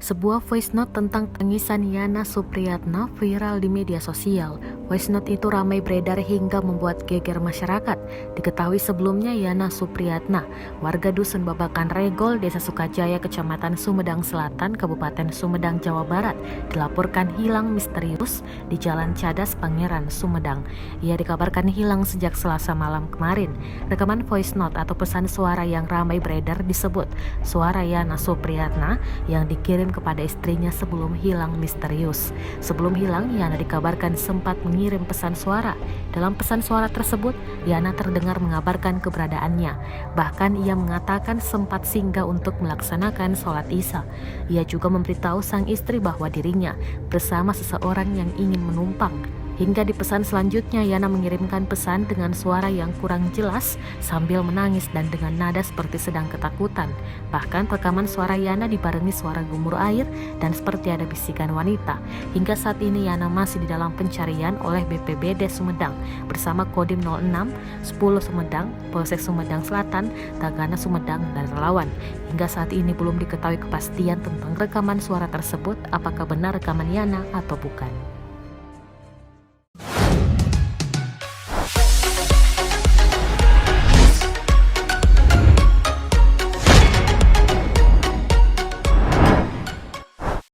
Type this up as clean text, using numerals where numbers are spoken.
Sebuah voice note tentang tangisan Yana Supriyatna viral di media sosial. Voice note itu ramai beredar hingga membuat geger masyarakat. Diketahui sebelumnya Yana Supriyatna, warga Dusun Babakan Regol, Desa Sukajaya, Kecamatan Sumedang Selatan, Kabupaten Sumedang, Jawa Barat, dilaporkan hilang misterius di Jalan Cadas, Pangeran, Sumedang. Ia dikabarkan hilang sejak Selasa malam kemarin. Rekaman voice note atau pesan suara yang ramai beredar disebut suara Yana Supriyatna yang dikirim kepada istrinya sebelum hilang misterius. Sebelum hilang, Yana dikabarkan sempat mengirim pesan suara. Dalam pesan suara tersebut, Yana terdengar mengabarkan keberadaannya. Bahkan ia mengatakan sempat singgah untuk melaksanakan sholat Isya. Ia juga memberitahu sang istri bahwa dirinya bersama seseorang yang ingin menumpang. Hingga di pesan selanjutnya, Yana mengirimkan pesan dengan suara yang kurang jelas sambil menangis dan dengan nada seperti sedang ketakutan. Bahkan rekaman suara Yana dibarengi suara gumur air dan seperti ada bisikan wanita. Hingga saat ini Yana masih di dalam pencarian oleh BPBD Sumedang bersama Kodim 06 10 Sumedang, Polsek Sumedang Selatan, Tagana Sumedang, dan relawan. Hingga saat ini belum diketahui kepastian tentang rekaman suara tersebut, apakah benar rekaman Yana atau bukan.